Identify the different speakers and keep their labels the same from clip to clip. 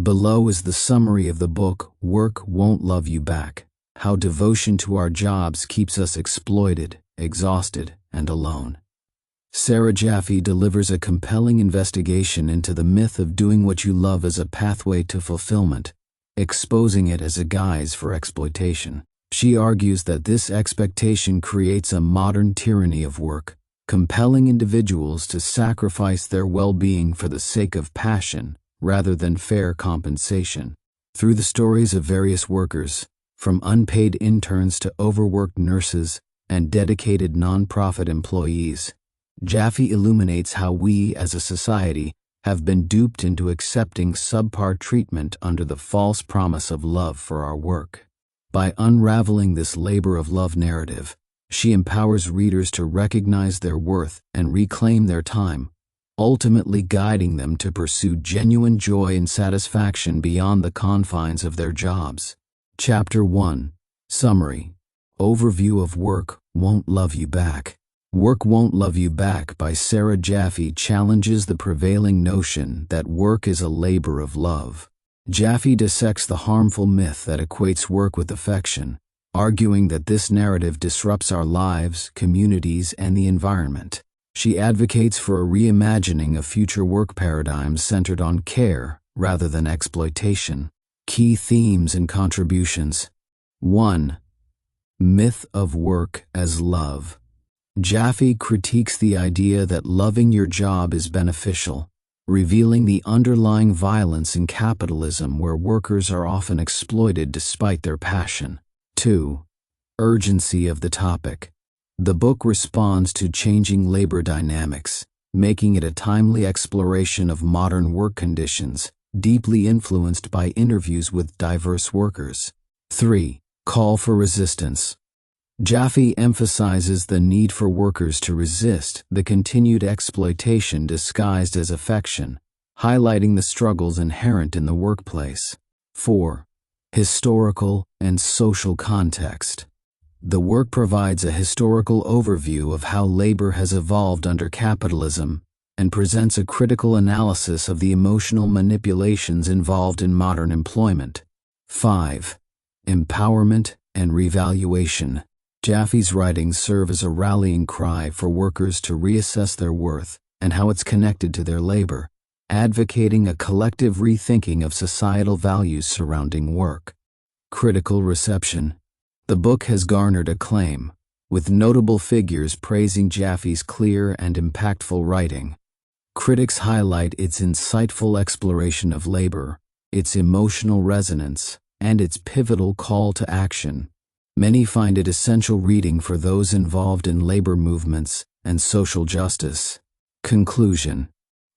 Speaker 1: Below is the summary of the book, Work Won't Love You Back: How Devotion to Our Jobs Keeps Us Exploited, Exhausted, and Alone. Sarah Jaffe delivers a compelling investigation into the myth of doing what you love as a pathway to fulfillment, exposing it as a guise for exploitation. She argues that this expectation creates a modern tyranny of work, compelling individuals to sacrifice their well-being for the sake of passion rather than fair compensation. Through the stories of various workers, from unpaid interns to overworked nurses and dedicated nonprofit employees, Jaffe illuminates how we as a society have been duped into accepting subpar treatment under the false promise of love for our work. By unraveling this labor of love narrative, she empowers readers to recognize their worth and reclaim their time, ultimately guiding them to pursue genuine joy and satisfaction beyond the confines of their jobs. Chapter 1. Summary. Overview of Work Won't Love You Back. Work Won't Love You Back by Sarah Jaffe challenges the prevailing notion that work is a labor of love. Jaffe dissects the harmful myth that equates work with affection, arguing that this narrative disrupts our lives, communities, and the environment. She advocates for a reimagining of future work paradigms centered on care rather than exploitation. Key themes and contributions. 1. Myth of work as love. Jaffe critiques the idea that loving your job is beneficial, revealing the underlying violence in capitalism where workers are often exploited despite their passion. 2. Urgency of the topic. The book responds to changing labor dynamics, making it a timely exploration of modern work conditions, deeply influenced by interviews with diverse workers. 3. Call for resistance. Jaffe emphasizes the need for workers to resist the continued exploitation disguised as affection, highlighting the struggles inherent in the workplace. 4. Historical and social context. The work provides a historical overview of how labor has evolved under capitalism and presents a critical analysis of the emotional manipulations involved in modern employment. 5. Empowerment and revaluation. Jaffe's writings serve as a rallying cry for workers to reassess their worth and how it's connected to their labor, advocating a collective rethinking of societal values surrounding work. Critical reception. The book has garnered acclaim, with notable figures praising Jaffe's clear and impactful writing. Critics highlight its insightful exploration of labor, its emotional resonance, and its pivotal call to action. Many find it essential reading for those involved in labor movements and social justice. Conclusion.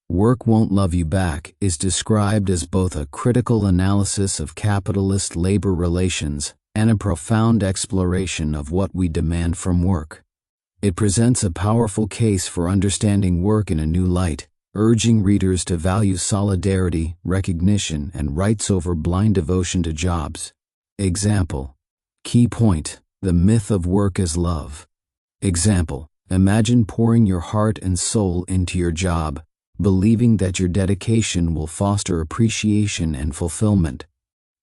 Speaker 1: Work Won't Love You Back is described as both a critical analysis of capitalist labor relations and a profound exploration of what we demand from work. It presents a powerful case for understanding work in a new light, urging readers to value solidarity, recognition, and rights over blind devotion to jobs. Example. Key point: the myth of work as love. Example: imagine pouring your heart and soul into your job, believing that your dedication will foster appreciation and fulfillment.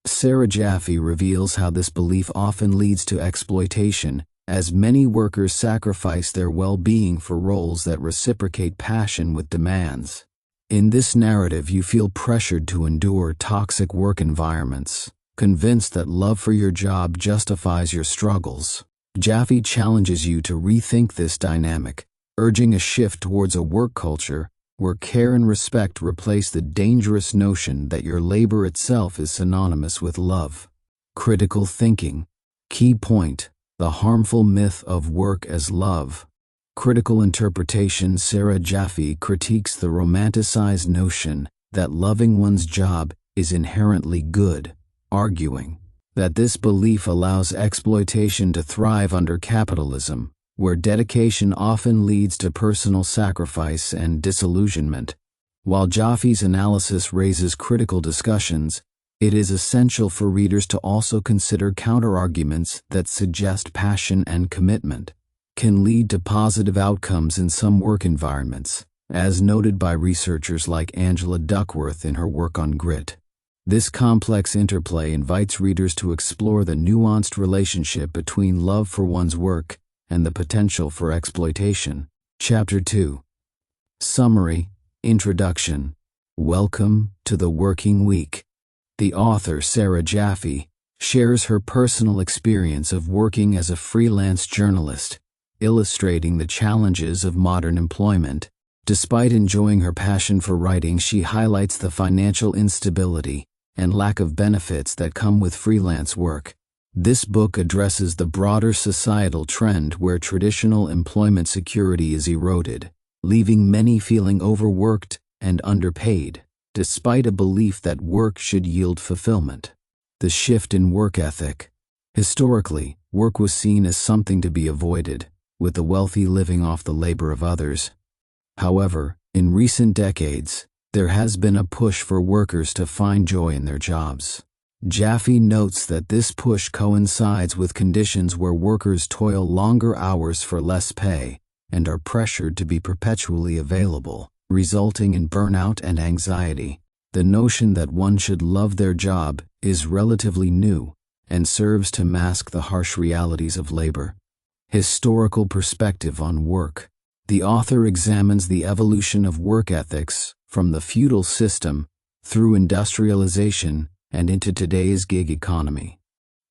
Speaker 1: Sarah Jaffe reveals how this belief often leads to exploitation, as many workers sacrifice their well-being for roles that reciprocate passion with demands. In this narrative, you feel pressured to endure toxic work environments, convinced that love for your job justifies your struggles. Jaffe challenges you to rethink this dynamic, urging a shift towards a work culture where care and respect replace the dangerous notion that your labor itself is synonymous with love. Critical thinking. Key point: the harmful myth of work as love. Critical interpretation. Sarah Jaffe critiques the romanticized notion that loving one's job is inherently good, arguing that this belief allows exploitation to thrive under capitalism, where dedication often leads to personal sacrifice and disillusionment. While Jaffe's analysis raises critical discussions, it is essential for readers to also consider counterarguments that suggest passion and commitment can lead to positive outcomes in some work environments, as noted by researchers like Angela Duckworth in her work on grit. This complex interplay invites readers to explore the nuanced relationship between love for one's work and the potential for exploitation. Chapter 2. Summary. Introduction. Welcome to the working week. The author, Sarah Jaffe, shares her personal experience of working as a freelance journalist, illustrating the challenges of modern employment. Despite enjoying her passion for writing, she highlights the financial instability and lack of benefits that come with freelance work. This book addresses the broader societal trend where traditional employment security is eroded, leaving many feeling overworked and underpaid, despite a belief that work should yield fulfillment. The shift in work ethic. Historically, work was seen as something to be avoided, with the wealthy living off the labor of others. However, in recent decades, there has been a push for workers to find joy in their jobs. Jaffe notes that this push coincides with conditions where workers toil longer hours for less pay and are pressured to be perpetually available, resulting in burnout and anxiety. The notion that one should love their job is relatively new and serves to mask the harsh realities of labor. Historical perspective on work. The author examines the evolution of work ethics from the feudal system through industrialization and into today's gig economy.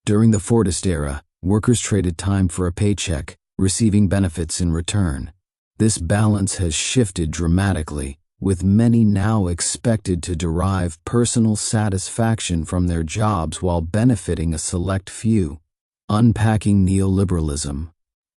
Speaker 1: During the Fordist era, workers traded time for a paycheck, receiving benefits in return. This balance has shifted dramatically, with many now expected to derive personal satisfaction from their jobs while benefiting a select few. Unpacking neoliberalism.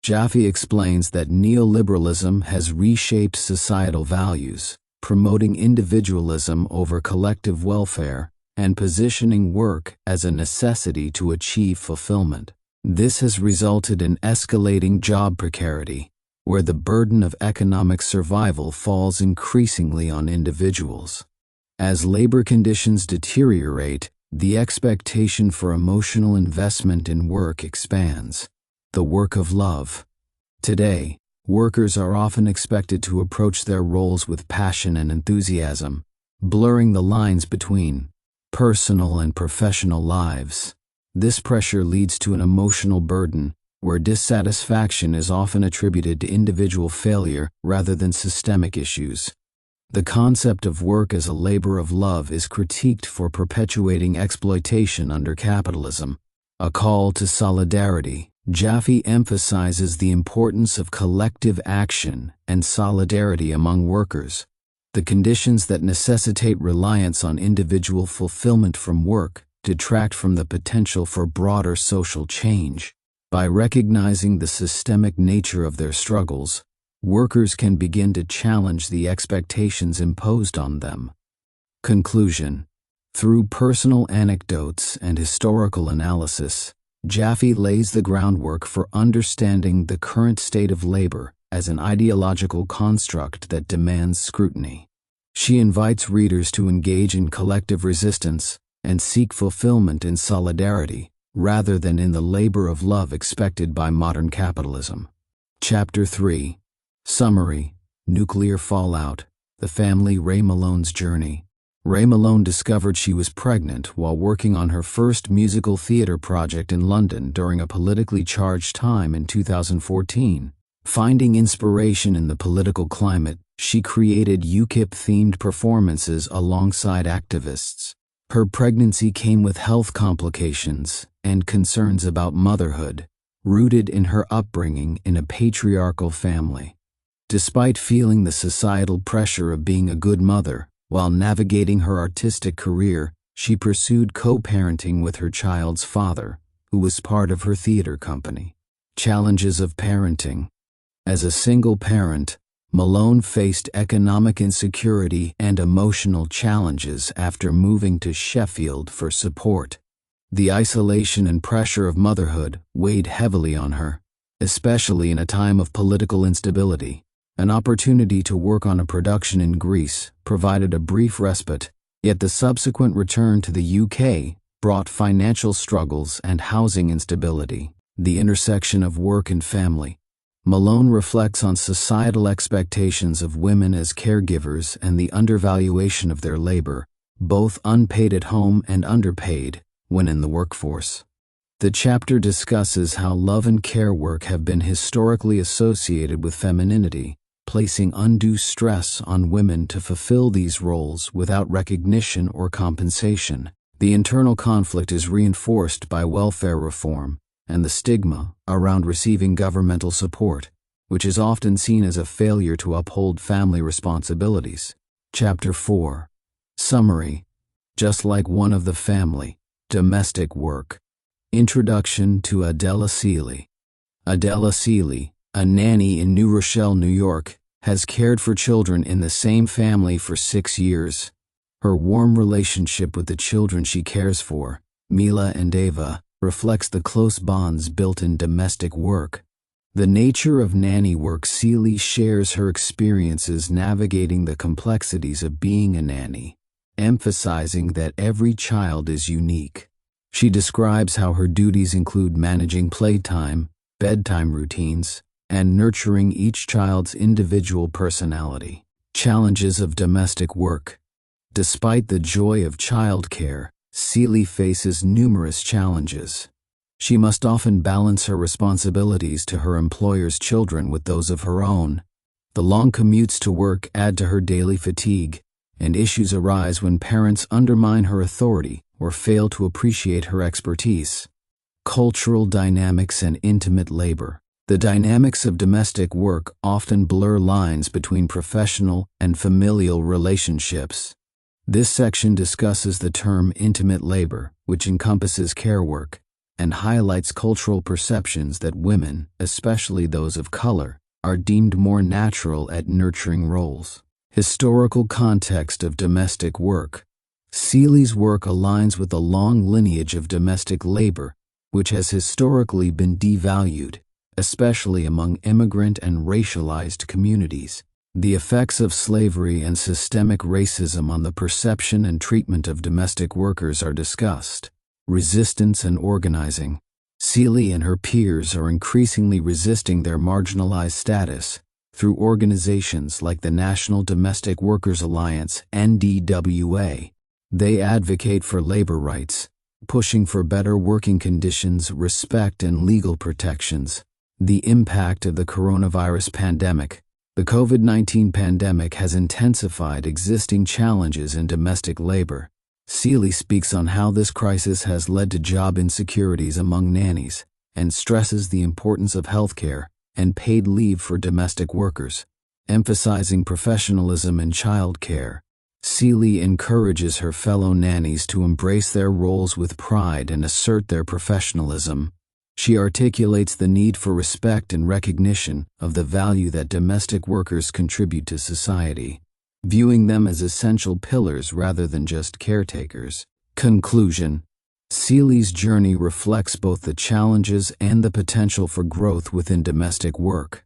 Speaker 1: Jaffe explains that neoliberalism has reshaped societal values, promoting individualism over collective welfare and positioning work as a necessity to achieve fulfillment. This has resulted in escalating job precarity, where the burden of economic survival falls increasingly on individuals. As labor conditions deteriorate, the expectation for emotional investment in work expands. The work of love. Today, workers are often expected to approach their roles with passion and enthusiasm, blurring the lines between personal and professional lives. This pressure leads to an emotional burden, where dissatisfaction is often attributed to individual failure rather than systemic issues. The concept of work as a labor of love is critiqued for perpetuating exploitation under capitalism. A call to solidarity. Jaffe emphasizes the importance of collective action and solidarity among workers. The conditions that necessitate reliance on individual fulfillment from work detract from the potential for broader social change. By recognizing the systemic nature of their struggles, workers can begin to challenge the expectations imposed on them. Conclusion. Through personal anecdotes and historical analysis, Jaffe lays the groundwork for understanding the current state of labor as an ideological construct that demands scrutiny. She invites readers to engage in collective resistance and seek fulfillment in solidarity, rather than in the labor of love expected by modern capitalism. Chapter 3. Summary. Nuclear fallout. The family Ray Malone's journey. Ray Malone discovered she was pregnant while working on her first musical theater project in London during a politically charged time in 2014. Finding inspiration in the political climate, she created UKIP-themed performances alongside activists. Her pregnancy came with health complications and concerns about motherhood, rooted in her upbringing in a patriarchal family. Despite feeling the societal pressure of being a good mother, while navigating her artistic career, she pursued co-parenting with her child's father, who was part of her theater company. Challenges of parenting. As a single parent, Malone faced economic insecurity and emotional challenges after moving to Sheffield for support. The isolation and pressure of motherhood weighed heavily on her, especially in a time of political instability. An opportunity to work on a production in Greece provided a brief respite, yet the subsequent return to the UK brought financial struggles and housing instability. The intersection of work and family. Malone reflects on societal expectations of women as caregivers and the undervaluation of their labor, both unpaid at home and underpaid when in the workforce. The chapter discusses how love and care work have been historically associated with femininity, placing undue stress on women to fulfill these roles without recognition or compensation. The internal conflict is reinforced by welfare reform and the stigma around receiving governmental support, which is often seen as a failure to uphold family responsibilities. Chapter 4. Summary. Just like one of the family, domestic work. Introduction to Adela Seeley. Adela Seeley, a nanny in New Rochelle, New York, has cared for children in the same family for 6 years. Her warm relationship with the children she cares for, Mila and Ava, reflects the close bonds built in domestic work. The nature of nanny work. Seeley shares her experiences navigating the complexities of being a nanny, emphasizing that every child is unique. She describes how her duties include managing playtime, bedtime routines, and nurturing each child's individual personality. Challenges of domestic work. Despite the joy of childcare, Seeley faces numerous challenges. She must often balance her responsibilities to her employer's children with those of her own. The long commutes to work add to her daily fatigue, and issues arise when parents undermine her authority or fail to appreciate her expertise. Cultural dynamics and intimate labor. The dynamics of domestic work often blur lines between professional and familial relationships. This section discusses the term intimate labor, which encompasses care work, and highlights cultural perceptions that women, especially those of color, are deemed more natural at nurturing roles. Historical context of domestic work. Seeley's work aligns with a long lineage of domestic labor, which has historically been devalued, especially among immigrant and racialized communities. The effects of slavery and systemic racism on the perception and treatment of domestic workers are discussed. Resistance and organizing. Seeley and her peers are increasingly resisting their marginalized status through organizations like the National Domestic Workers Alliance (NDWA). They advocate for labor rights, pushing for better working conditions, respect, and legal protections. The impact of the coronavirus pandemic. The COVID-19 pandemic has intensified existing challenges in domestic labor. Seeley speaks on how this crisis has led to job insecurities among nannies and stresses the importance of healthcare and paid leave for domestic workers, emphasizing professionalism in childcare. Seeley encourages her fellow nannies to embrace their roles with pride and assert their professionalism. She articulates the need for respect and recognition of the value that domestic workers contribute to society, viewing them as essential pillars rather than just caretakers. Conclusion. Seeley's journey reflects both the challenges and the potential for growth within domestic work.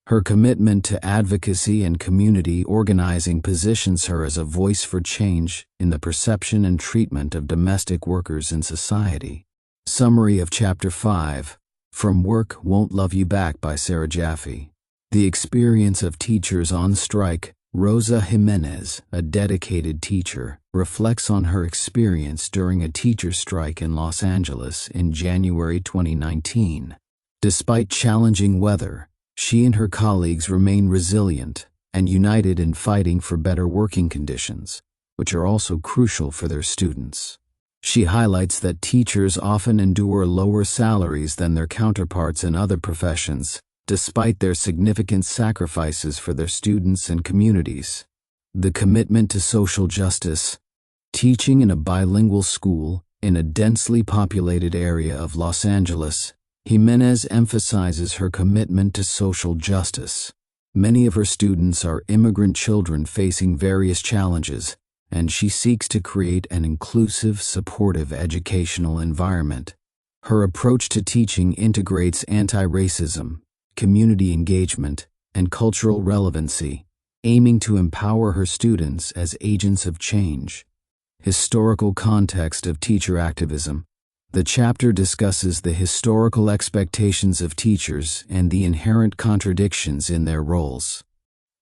Speaker 1: Her commitment to advocacy and community organizing positions her as a voice for change in the perception and treatment of domestic workers in society. Summary of Chapter 5. From Work Won't Love You Back by Sarah Jaffe. The experience of teachers on strike. Rosa Jimenez, a dedicated teacher, reflects on her experience during a teacher strike in Los Angeles in January 2019. Despite challenging weather, she and her colleagues remain resilient and united in fighting for better working conditions, which are also crucial for their students. She highlights that teachers often endure lower salaries than their counterparts in other professions, despite their significant sacrifices for their students and communities. The commitment to social justice. Teaching in a bilingual school in a densely populated area of Los Angeles, Jimenez emphasizes her commitment to social justice. Many of her students are immigrant children facing various challenges, and she seeks to create an inclusive, supportive educational environment. Her approach to teaching integrates anti-racism, community engagement, and cultural relevancy, aiming to empower her students as agents of change. Historical context of teacher activism. The chapter discusses the historical expectations of teachers and the inherent contradictions in their roles.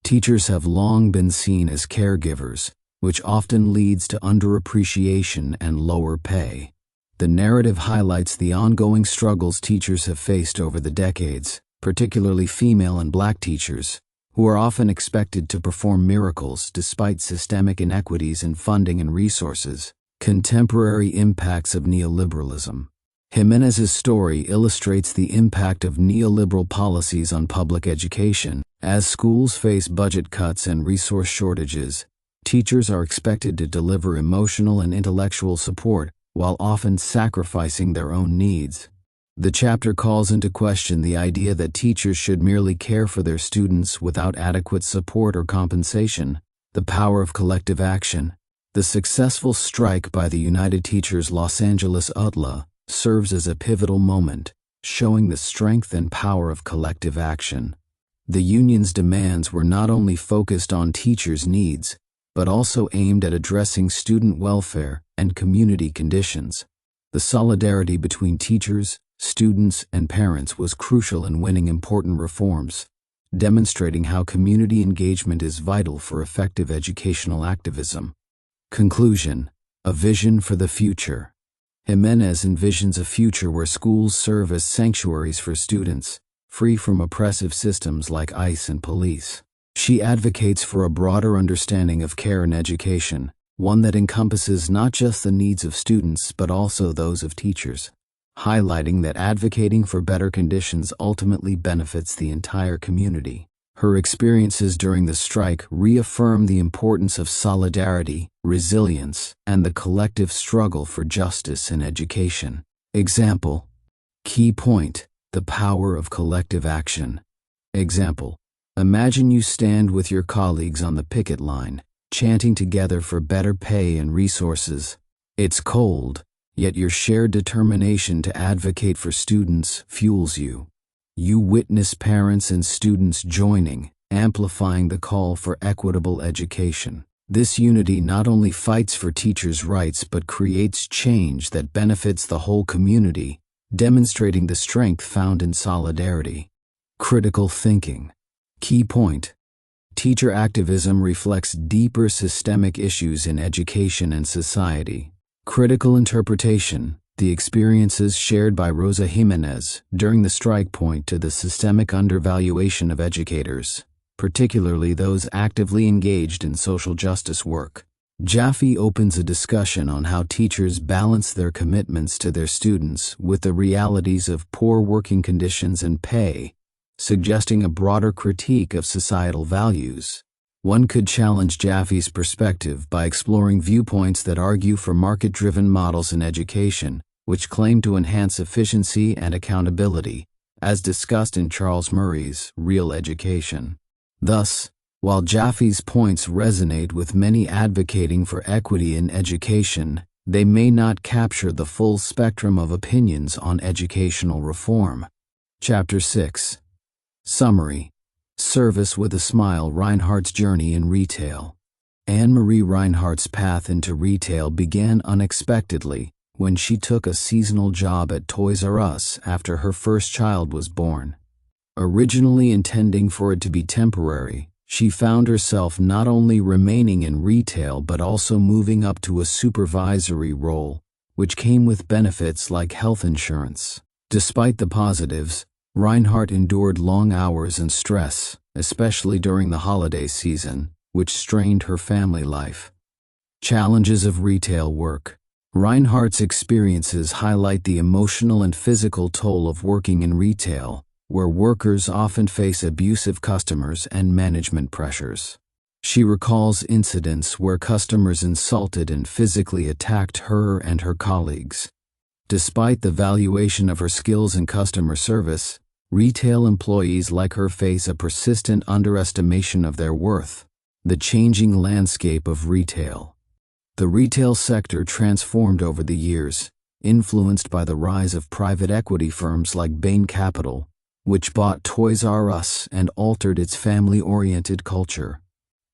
Speaker 1: Teachers have long been seen as caregivers, which often leads to underappreciation and lower pay. The narrative highlights the ongoing struggles teachers have faced over the decades, particularly female and black teachers, who are often expected to perform miracles despite systemic inequities in funding and resources. Contemporary impacts of neoliberalism. Jimenez's story illustrates the impact of neoliberal policies on public education. As schools face budget cuts and resource shortages, teachers are expected to deliver emotional and intellectual support while often sacrificing their own needs. The chapter calls into question the idea that teachers should merely care for their students without adequate support or compensation. The power of collective action. The successful strike by the United Teachers Los Angeles UTLA serves as a pivotal moment, showing the strength and power of collective action. The union's demands were not only focused on teachers' needs, but also aimed at addressing student welfare and community conditions. The solidarity between teachers, students, and parents was crucial in winning important reforms, demonstrating how community engagement is vital for effective educational activism. Conclusion: a vision for the future. Jimenez envisions a future where schools serve as sanctuaries for students, free from oppressive systems like ICE and police. She advocates for a broader understanding of care and education, one that encompasses not just the needs of students but also those of teachers, highlighting that advocating for better conditions ultimately benefits the entire community. Her experiences during the strike reaffirm the importance of solidarity, resilience, and the collective struggle for justice in education. Example. Key point: the power of collective action. Example. Imagine you stand with your colleagues on the picket line, chanting together for better pay and resources. It's cold, yet your shared determination to advocate for students fuels you. You witness parents and students joining, amplifying the call for equitable education. This unity not only fights for teachers' rights but creates change that benefits the whole community, demonstrating the strength found in solidarity. Critical thinking. Key point: teacher activism reflects deeper systemic issues in education and society. Critical interpretation. The experiences shared by Rosa Jimenez during the strike point to the systemic undervaluation of educators, particularly those actively engaged in social justice work. Jaffe opens a discussion on how teachers balance their commitments to their students with the realities of poor working conditions and pay, suggesting a broader critique of societal values. One could challenge Jaffe's perspective by exploring viewpoints that argue for market-driven models in education, which claim to enhance efficiency and accountability, as discussed in Charles Murray's Real Education. Thus, while Jaffe's points resonate with many advocating for equity in education, they may not capture the full spectrum of opinions on educational reform. Chapter 6. Summary. Service with a Smile: Reinhardt's Journey in Retail. Anne-Marie Reinhardt's path into retail began unexpectedly when she took a seasonal job at Toys R Us after her first child was born. Originally intending for it to be temporary, she found herself not only remaining in retail but also moving up to a supervisory role, which came with benefits like health insurance. Despite the positives, Reinhardt endured long hours and stress, especially during the holiday season, which strained her family life. Challenges of retail work. Reinhardt's experiences highlight the emotional and physical toll of working in retail, where workers often face abusive customers and management pressures. She recalls incidents where customers insulted and physically attacked her and her colleagues. Despite the valuation of her skills in customer service, retail employees like her face a persistent underestimation of their worth. The changing landscape of retail. The retail sector transformed over the years, influenced by the rise of private equity firms like Bain Capital, which bought Toys R Us and altered its family-oriented culture.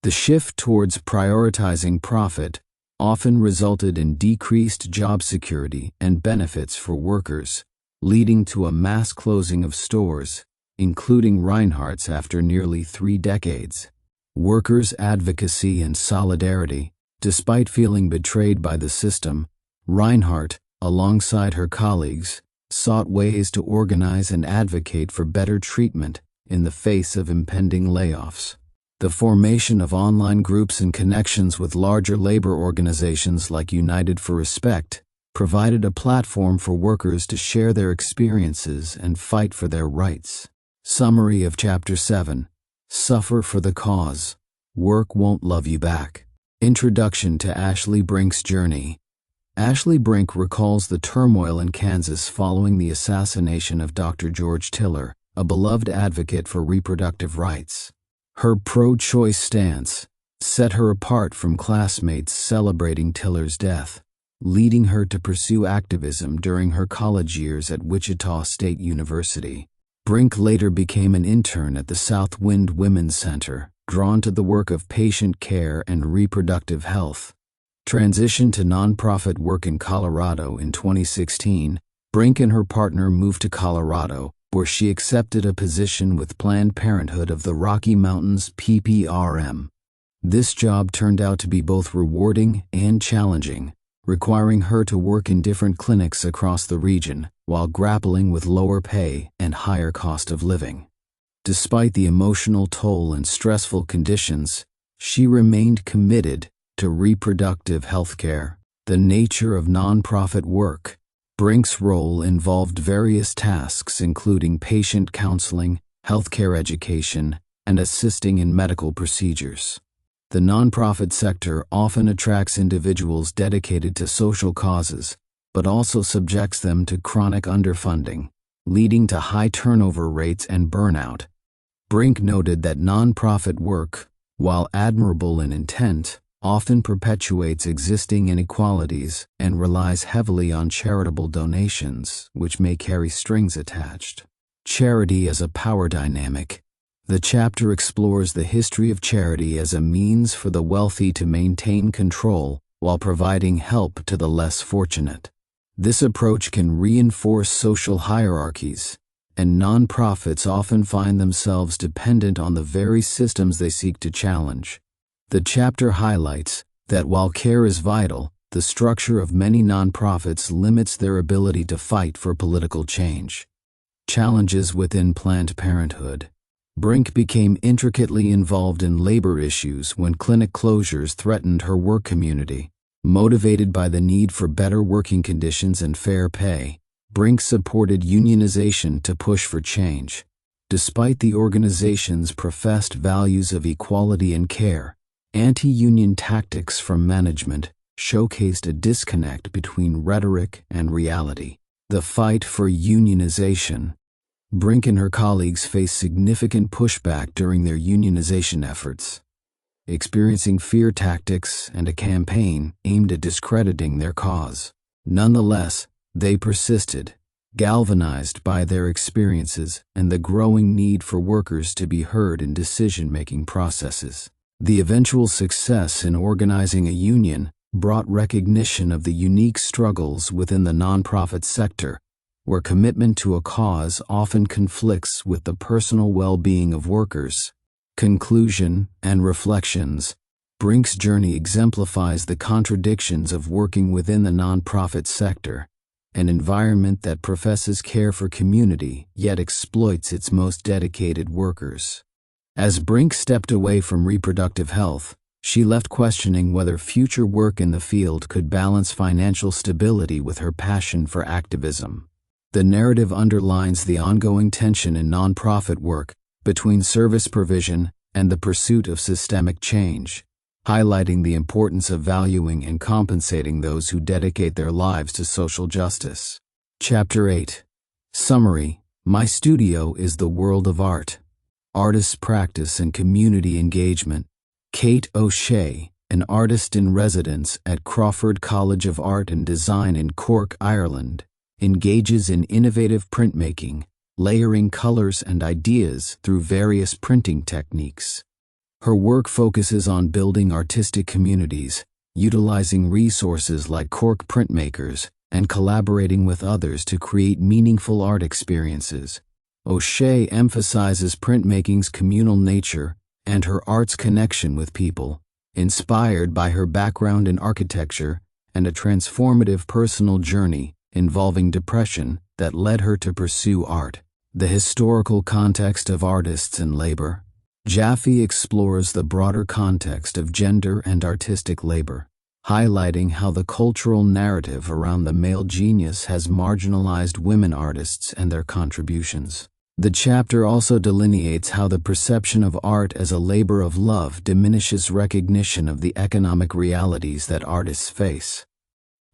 Speaker 1: The shift towards prioritizing profit often resulted in decreased job security and benefits for workers, leading to a mass closing of stores, including Reinhardt's after nearly 3 decades. Workers' advocacy and solidarity. Despite feeling betrayed by the system, Reinhardt, alongside her colleagues, sought ways to organize and advocate for better treatment in the face of impending layoffs. The formation of online groups and connections with larger labor organizations like United for Respect provided a platform for workers to share their experiences and fight for their rights. Summary of Chapter 7. Suffer for the Cause. Work Won't Love You Back. Introduction to Ashley Brink's journey. Ashley Brink recalls the turmoil in Kansas following the assassination of Dr. George Tiller, a beloved advocate for reproductive rights. Her pro-choice stance set her apart from classmates celebrating Tiller's death, leading her to pursue activism during her college years at Wichita State University. Brink later became an intern at the Southwind Women's Center, drawn to the work of patient care and reproductive health. Transitioned to nonprofit work in Colorado in 2016, Brink and her partner moved to Colorado, where she accepted a position with Planned Parenthood of the Rocky Mountains PPRM. This job turned out to be both rewarding and challenging, requiring her to work in different clinics across the region while grappling with lower pay and higher cost of living. Despite the emotional toll and stressful conditions, she remained committed to reproductive health care. The nature of nonprofit work. Brink's role involved various tasks including patient counseling, healthcare education, and assisting in medical procedures. The nonprofit sector often attracts individuals dedicated to social causes, but also subjects them to chronic underfunding, leading to high turnover rates and burnout. Brink noted that nonprofit work, while admirable in intent, often perpetuates existing inequalities and relies heavily on charitable donations, which may carry strings attached. Charity as a power dynamic. The chapter explores the history of charity as a means for the wealthy to maintain control while providing help to the less fortunate. This approach can reinforce social hierarchies, and nonprofits often find themselves dependent on the very systems they seek to challenge. The chapter highlights that while care is vital, the structure of many nonprofits limits their ability to fight for political change. Challenges within Planned Parenthood. Brink became intricately involved in labor issues when clinic closures threatened her work community. Motivated by the need for better working conditions and fair pay, Brink supported unionization to push for change. Despite the organization's professed values of equality and care, anti-union tactics from management showcased a disconnect between rhetoric and reality. The fight for unionization. Brink and her colleagues faced significant pushback during their unionization efforts, experiencing fear tactics and a campaign aimed at discrediting their cause. Nonetheless, they persisted, galvanized by their experiences and the growing need for workers to be heard in decision-making processes. The eventual success in organizing a union brought recognition of the unique struggles within the nonprofit sector, where commitment to a cause often conflicts with the personal well-being of workers. Conclusion and reflections. Brink's journey exemplifies the contradictions of working within the nonprofit sector, an environment that professes care for community yet exploits its most dedicated workers. As Brink stepped away from reproductive health, she left questioning whether future work in the field could balance financial stability with her passion for activism. The narrative underlines the ongoing tension in nonprofit work between service provision and the pursuit of systemic change, highlighting the importance of valuing and compensating those who dedicate their lives to social justice. Chapter 8. Summary. My studio is the world of art. Artist practice and community engagement. Kate O'Shea, an artist in residence at Crawford College of Art and Design in Cork, Ireland, engages in innovative printmaking, layering colors and ideas through various printing techniques. Her work focuses on building artistic communities, utilizing resources like Cork printmakers, and collaborating with others to create meaningful art experiences. O'Shea emphasizes printmaking's communal nature and her art's connection with people, inspired by her background in architecture and a transformative personal journey involving depression that led her to pursue art. The historical context of artists and labor. Jaffe explores the broader context of gender and artistic labor, highlighting how the cultural narrative around the male genius has marginalized women artists and their contributions. The chapter also delineates how the perception of art as a labor of love diminishes recognition of the economic realities that artists face.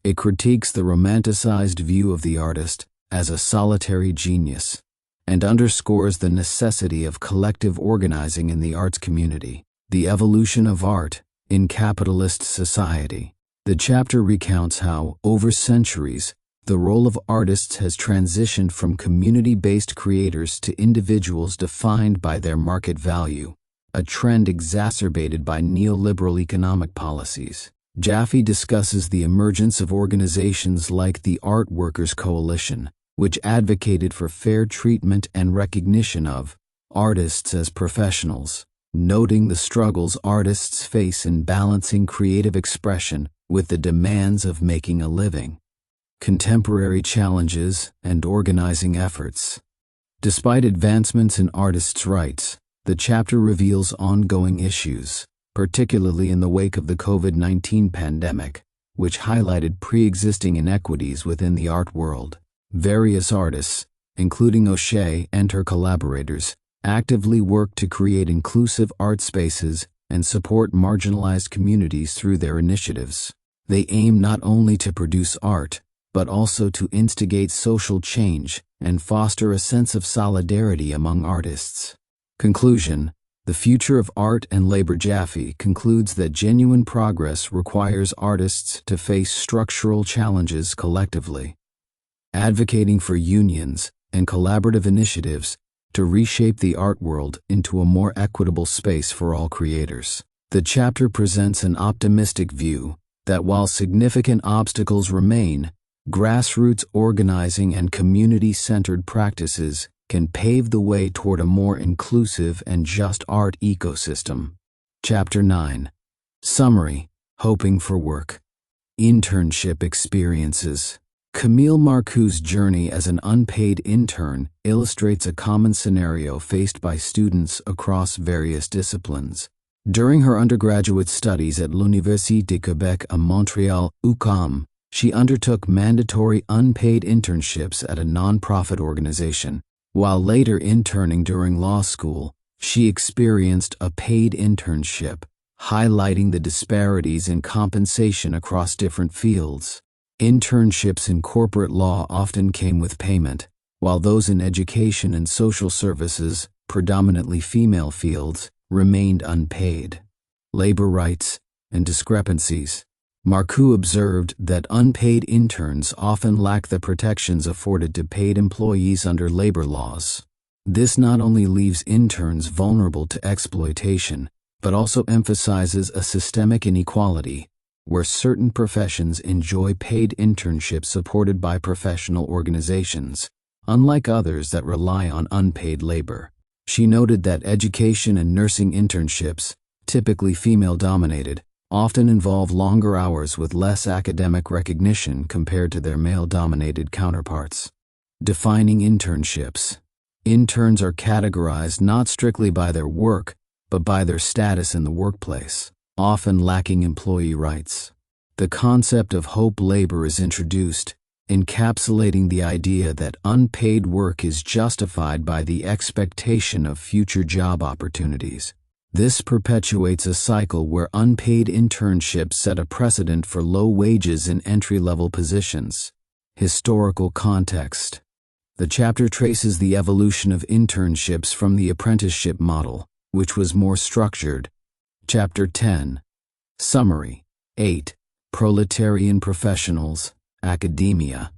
Speaker 1: It critiques the romanticized view of the artist as a solitary genius and underscores the necessity of collective organizing in the arts community. The evolution of art in capitalist society. The chapter recounts how, over centuries, the role of artists has transitioned from community-based creators to individuals defined by their market value, a trend exacerbated by neoliberal economic policies. Jaffe discusses the emergence of organizations like the Art Workers Coalition, which advocated for fair treatment and recognition of artists as professionals, noting the struggles artists face in balancing creative expression with the demands of making a living. Contemporary challenges and organizing efforts. Despite advancements in artists' rights, the chapter reveals ongoing issues, particularly in the wake of the COVID-19 pandemic, which highlighted pre-existing inequities within the art world. Various artists, including O'Shea and her collaborators, actively work to create inclusive art spaces and support marginalized communities through their initiatives. They aim not only to produce art, but also to instigate social change and foster a sense of solidarity among artists. Conclusion: the future of art and labor. Jaffe concludes that genuine progress requires artists to face structural challenges collectively, advocating for unions and collaborative initiatives to reshape the art world into a more equitable space for all creators. The chapter presents an optimistic view that while significant obstacles remain, grassroots organizing and community-centered practices can pave the way toward a more inclusive and just art ecosystem. Chapter 9. Summary: Hoping for work. Internship experiences. Camille Marcous's journey as an unpaid intern illustrates a common scenario faced by students across various disciplines. During her undergraduate studies at l'Université de Québec à Montréal, UQAM, she undertook mandatory unpaid internships at a nonprofit organization. While later interning during law school, she experienced a paid internship, highlighting the disparities in compensation across different fields. Internships in corporate law often came with payment, while those in education and social services, predominantly female fields, remained unpaid. Labor rights and discrepancies. Marcoux observed that unpaid interns often lack the protections afforded to paid employees under labor laws. This not only leaves interns vulnerable to exploitation, but also emphasizes a systemic inequality, where certain professions enjoy paid internships supported by professional organizations, unlike others that rely on unpaid labor. She noted that education and nursing internships, typically female-dominated, often involve longer hours with less academic recognition compared to their male-dominated counterparts. Defining internships. Interns are categorized not strictly by their work, but by their status in the workplace, often lacking employee rights. The concept of hope labor is introduced, encapsulating the idea that unpaid work is justified by the expectation of future job opportunities. This perpetuates a cycle where unpaid internships set a precedent for low wages in entry-level positions. Historical context. The chapter traces the evolution of internships from the apprenticeship model, which was more structured. Chapter 10. Summary. 8. Proletarian professionals, academia.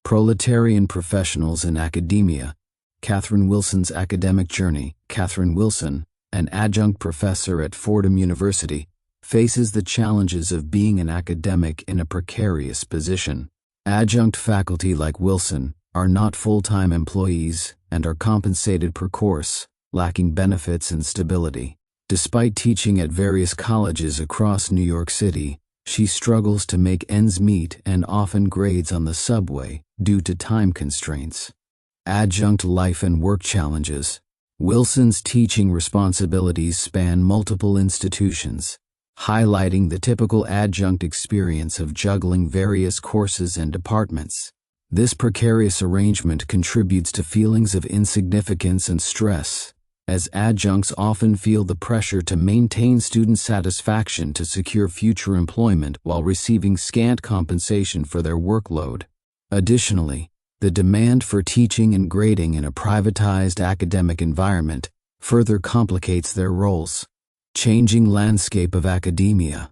Speaker 1: Proletarian professionals in academia. Catherine Wilson's academic journey. Catherine Wilson, an adjunct professor at Fordham University, faces the challenges of being an academic in a precarious position. Adjunct faculty like Wilson are not full-time employees and are compensated per course, lacking benefits and stability. Despite teaching at various colleges across New York City, she struggles to make ends meet and often grades on the subway due to time constraints. Adjunct life and work challenges. Wilson's teaching responsibilities span multiple institutions, highlighting the typical adjunct experience of juggling various courses and departments. This precarious arrangement contributes to feelings of insignificance and stress, as adjuncts often feel the pressure to maintain student satisfaction to secure future employment while receiving scant compensation for their workload. Additionally, the demand for teaching and grading in a privatized academic environment further complicates their roles. Changing landscape of academia.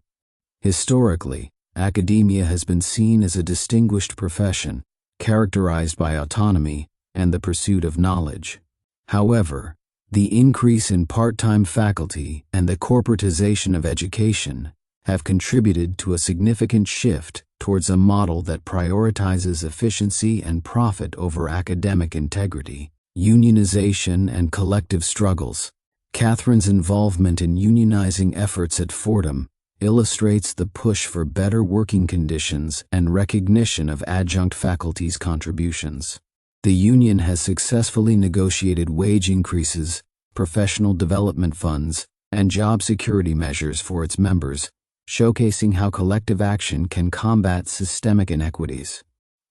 Speaker 1: Historically, academia has been seen as a distinguished profession, characterized by autonomy and the pursuit of knowledge. However, the increase in part-time faculty and the corporatization of education have contributed to a significant shift towards a model that prioritizes efficiency and profit over academic integrity. Unionization and collective struggles. Catherine's involvement in unionizing efforts at Fordham illustrates the push for better working conditions and recognition of adjunct faculty's contributions. The union has successfully negotiated wage increases, professional development funds, and job security measures for its members, showcasing how collective action can combat systemic inequities.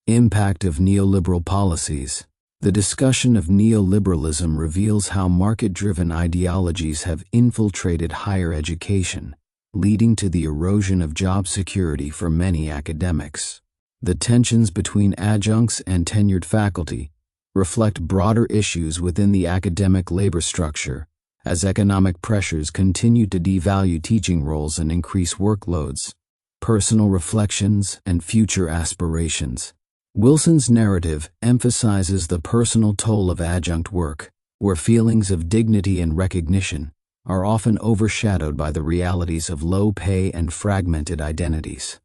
Speaker 1: Impact of neoliberal policies. The discussion of neoliberalism reveals how market-driven ideologies have infiltrated higher education, leading to the erosion of job security for many academics. The tensions between adjuncts and tenured faculty reflect broader issues within the academic labor structure, as economic pressures continue to devalue teaching roles and increase workloads. Personal reflections and future aspirations. Wilson's narrative emphasizes the personal toll of adjunct work, where feelings of dignity and recognition are often overshadowed by the realities of low pay and fragmented identities.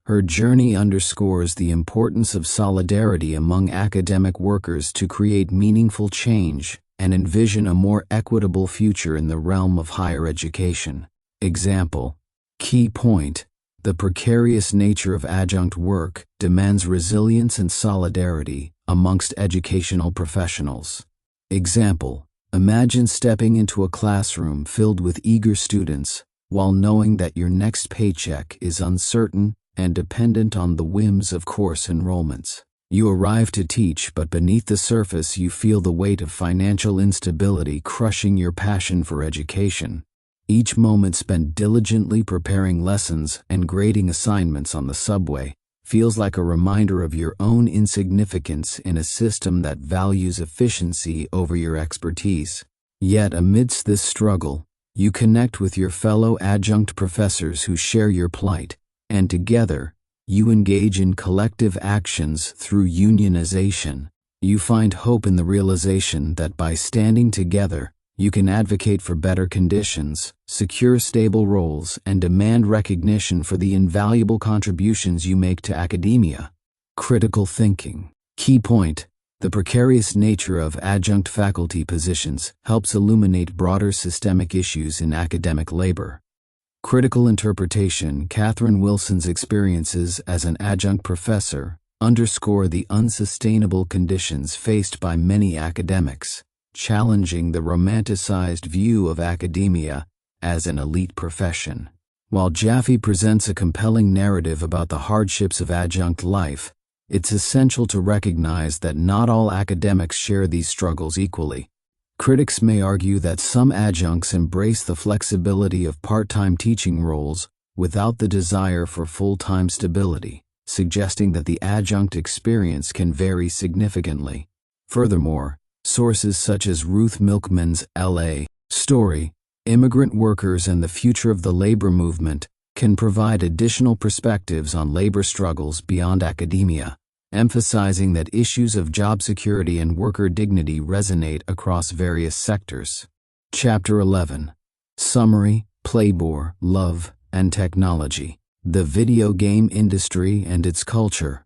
Speaker 1: Her journey underscores the importance of solidarity among academic workers to create meaningful change and envision a more equitable future in the realm of higher education. Example. Key point. The precarious nature of adjunct work demands resilience and solidarity amongst educational professionals. Example. Imagine stepping into a classroom filled with eager students while knowing that your next paycheck is uncertain and dependent on the whims of course enrollments. You arrive to teach, but beneath the surface you feel the weight of financial instability crushing your passion for education. Each moment spent diligently preparing lessons and grading assignments on the subway feels like a reminder of your own insignificance in a system that values efficiency over your expertise. Yet amidst this struggle, you connect with your fellow adjunct professors who share your plight, and together, you engage in collective actions through unionization. You find hope in the realization that by standing together, you can advocate for better conditions, secure stable roles, and demand recognition for the invaluable contributions you make to academia. Critical thinking. Key point. The precarious nature of adjunct faculty positions helps illuminate broader systemic issues in academic labor. Critical interpretation. Catherine Wilson's experiences as an adjunct professor underscore the unsustainable conditions faced by many academics, challenging the romanticized view of academia as an elite profession. While Jaffe presents a compelling narrative about the hardships of adjunct life, it's essential to recognize that not all academics share these struggles equally. Critics may argue that some adjuncts embrace the flexibility of part-time teaching roles without the desire for full-time stability, suggesting that the adjunct experience can vary significantly. Furthermore, sources such as Ruth Milkman's L.A. story, Immigrant Workers and the Future of the Labor Movement, can provide additional perspectives on labor struggles beyond academia, emphasizing that issues of job security and worker dignity resonate across various sectors. Chapter 11. Summary: Playbor, Love, and Technology. The Video Game Industry and Its Culture.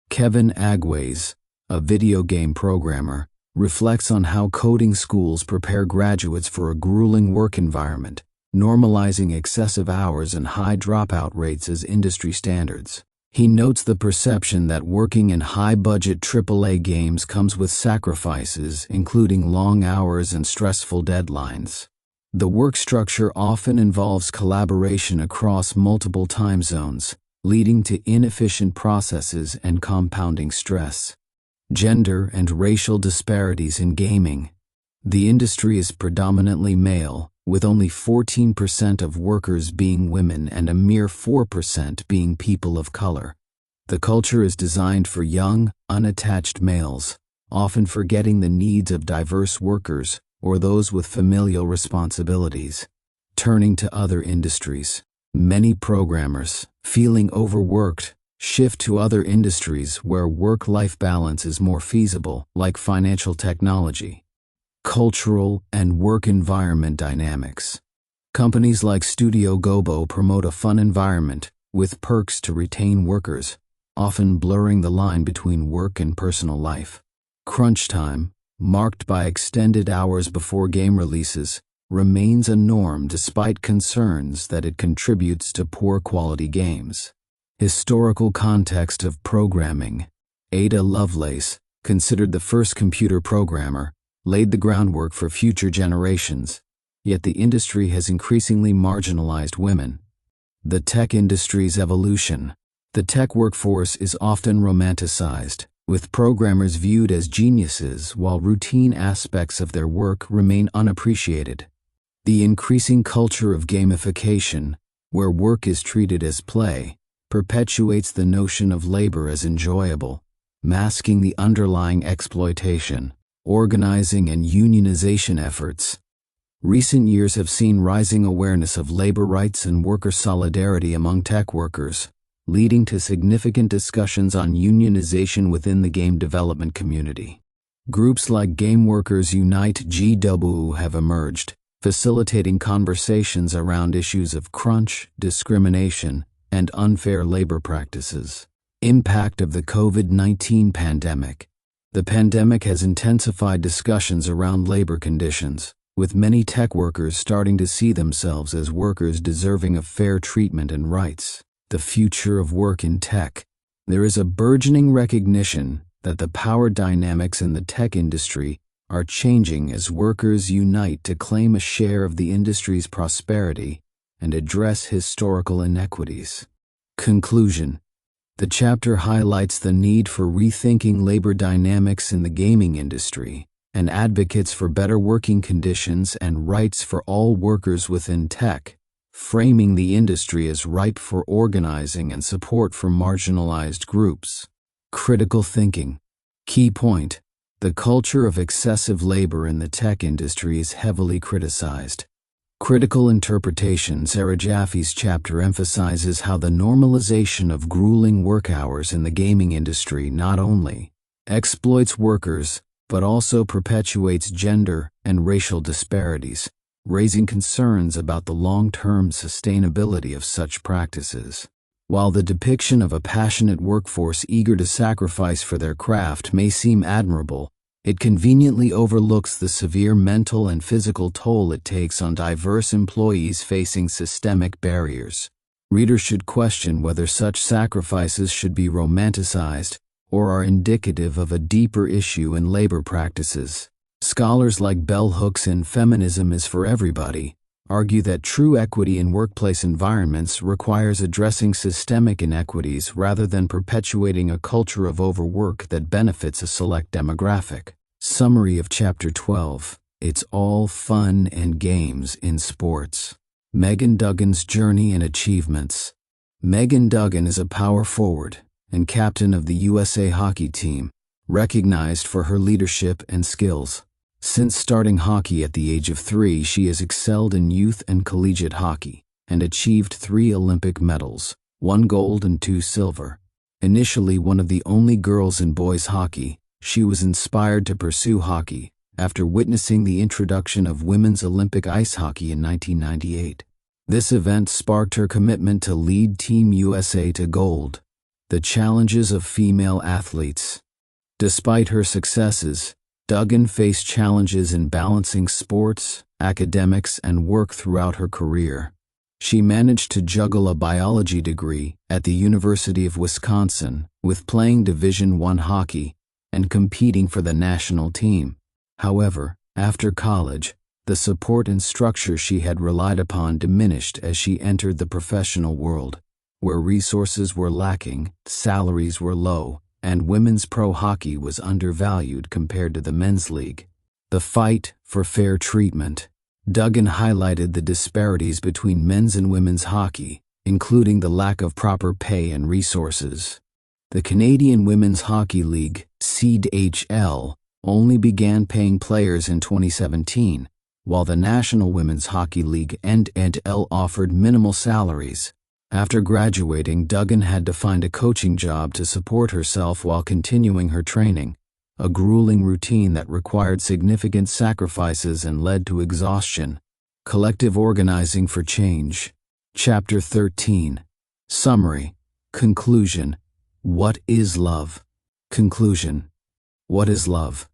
Speaker 1: Kevin Agways, a video game programmer, reflects on how coding schools prepare graduates for a grueling work environment, normalizing excessive hours and high dropout rates as industry standards. He notes the perception that working in high-budget AAA games comes with sacrifices, including long hours and stressful deadlines. The work structure often involves collaboration across multiple time zones, leading to inefficient processes and compounding stress. Gender and racial disparities in gaming. The industry is predominantly male, with only 14% of workers being women and a mere 4% being people of color. The culture is designed for young, unattached males, often forgetting the needs of diverse workers or those with familial responsibilities. Turning to other industries. Many programmers, feeling overworked, shift to other industries where work-life balance is more feasible, like financial technology. Cultural and work environment dynamics. Companies like Studio Gobo promote a fun environment, with perks to retain workers, often blurring the line between work and personal life. Crunch time, marked by extended hours before game releases, remains a norm despite concerns that it contributes to poor quality games. Historical context of programming. Ada Lovelace, considered the first computer programmer, laid the groundwork for future generations, yet the industry has increasingly marginalized women. The tech industry's evolution. The tech workforce is often romanticized, with programmers viewed as geniuses while routine aspects of their work remain unappreciated. The increasing culture of gamification, where work is treated as play, perpetuates the notion of labor as enjoyable, masking the underlying exploitation. Organizing and unionization efforts. Recent years have seen rising awareness of labor rights and worker solidarity among tech workers, leading to significant discussions on unionization within the game development community. Groups like Game Workers Unite GW have emerged, facilitating conversations around issues of crunch, discrimination, and unfair labor practices. Impact of the COVID-19 pandemic. The pandemic has intensified discussions around labor conditions, with many tech workers starting to see themselves as workers deserving of fair treatment and rights. The future of work in tech. There is a burgeoning recognition that the power dynamics in the tech industry are changing as workers unite to claim a share of the industry's prosperity and address historical inequities. Conclusion. The chapter highlights the need for rethinking labor dynamics in the gaming industry and advocates for better working conditions and rights for all workers within tech, framing the industry as ripe for organizing and support for marginalized groups. Critical thinking. Key point. The culture of excessive labor in the tech industry is heavily criticized. Critical interpretation. Sarah Jaffe's chapter emphasizes how the normalization of grueling work hours in the gaming industry not only exploits workers, but also perpetuates gender and racial disparities, raising concerns about the long-term sustainability of such practices. While the depiction of a passionate workforce eager to sacrifice for their craft may seem admirable, it conveniently overlooks the severe mental and physical toll it takes on diverse employees facing systemic barriers. Readers should question whether such sacrifices should be romanticized or are indicative of a deeper issue in labor practices. Scholars like bell hooks in Feminism is for Everybody argue that true equity in workplace environments requires addressing systemic inequities rather than perpetuating a culture of overwork that benefits a select demographic. Summary of Chapter 12. It's all fun and games in sports. Megan Duggan's journey and achievements. Megan Duggan is a power forward and captain of the USA hockey team, recognized for her leadership and skills. Since starting hockey at the age of 3, she has excelled in youth and collegiate hockey and achieved 3 Olympic medals, 1 gold and 2 silver. Initially one of the only girls in boys hockey, she was inspired to pursue hockey after witnessing the introduction of women's Olympic ice hockey in 1998. This event sparked her commitment to lead Team USA to gold. The challenges of female athletes. Despite her successes, Duggan faced challenges in balancing sports, academics, and work throughout her career. She managed to juggle a biology degree at the University of Wisconsin with playing Division I hockey and competing for the national team. However, after college, the support and structure she had relied upon diminished as she entered the professional world, where resources were lacking, salaries were low, and women's pro hockey was undervalued compared to the men's league. The fight for fair treatment. Duggan highlighted the disparities between men's and women's hockey, including the lack of proper pay and resources. The Canadian Women's Hockey League, CHL, only began paying players in 2017, while the National Women's Hockey League NHL offered minimal salaries. After graduating, Duggan had to find a coaching job to support herself while continuing her training, a grueling routine that required significant sacrifices and led to exhaustion. Collective Organizing for Change. Chapter 13. Summary. Conclusion. What is love? Conclusion. What is love?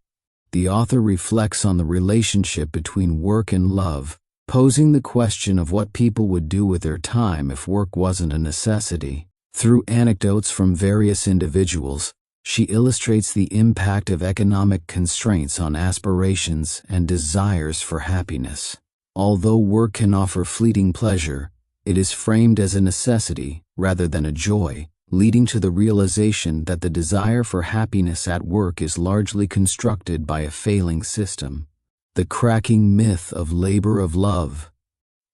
Speaker 1: The author reflects on the relationship between work and love, posing the question of what people would do with their time if work wasn't a necessity. Through anecdotes from various individuals, she illustrates the impact of economic constraints on aspirations and desires for happiness. Although work can offer fleeting pleasure, it is framed as a necessity rather than a joy, leading to the realization that the desire for happiness at work is largely constructed by a failing system. The cracking myth of labor of love.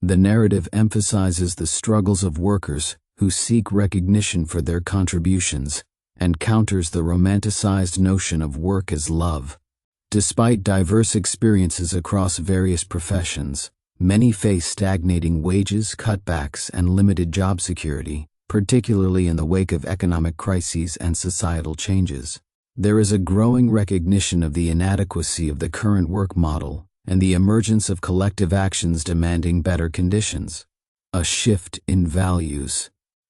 Speaker 1: The narrative emphasizes the struggles of workers who seek recognition for their contributions, and counters the romanticized notion of work as love. Despite diverse experiences across various professions, many face stagnating wages, cutbacks, and limited job security, particularly in the wake of economic crises and societal changes. There is a growing recognition of the inadequacy of the current work model and the emergence of collective actions demanding better conditions. A shift in values.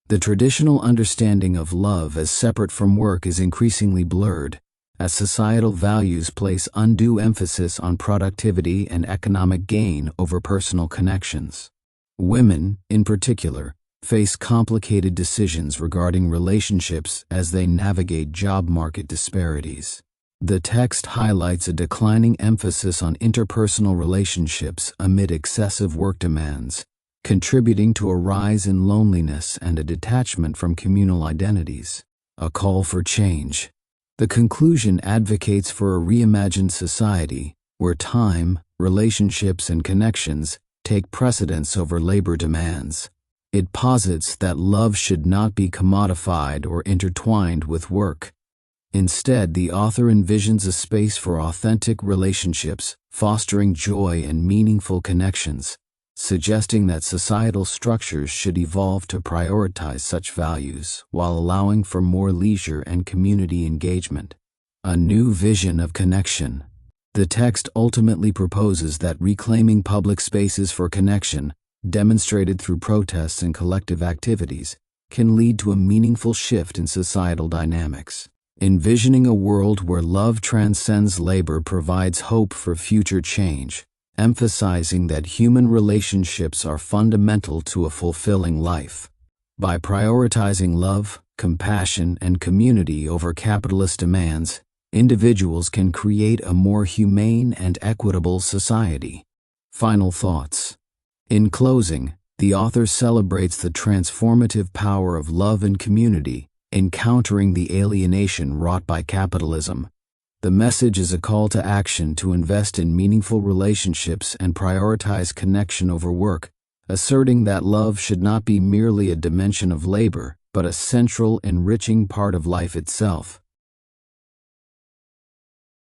Speaker 1: The traditional understanding of love as separate from work is increasingly blurred, as societal values place undue emphasis on productivity and economic gain over personal connections. Women, in particular, face complicated decisions regarding relationships as they navigate job market disparities. The text highlights a declining emphasis on interpersonal relationships amid excessive work demands, contributing to a rise in loneliness and a detachment from communal identities. A call for change. The conclusion advocates for a reimagined society where time, relationships, and connections take precedence over labor demands. It posits that love should not be commodified or intertwined with work. Instead, the author envisions a space for authentic relationships, fostering joy and meaningful connections, suggesting that societal structures should evolve to prioritize such values while allowing for more leisure and community engagement. A new vision of connection. The text ultimately proposes that reclaiming public spaces for connection, demonstrated through protests and collective activities, can lead to a meaningful shift in societal dynamics. Envisioning a world where love transcends labor provides hope for future change, emphasizing that human relationships are fundamental to a fulfilling life. By prioritizing love, compassion, and community over capitalist demands, individuals can create a more humane and equitable society. Final thoughts. In closing, the author celebrates the transformative power of love and community, encountering the alienation wrought by capitalism. The message is a call to action to invest in meaningful relationships and prioritize connection over work, asserting that love should not be merely a dimension of labor, but a central, enriching part of life itself.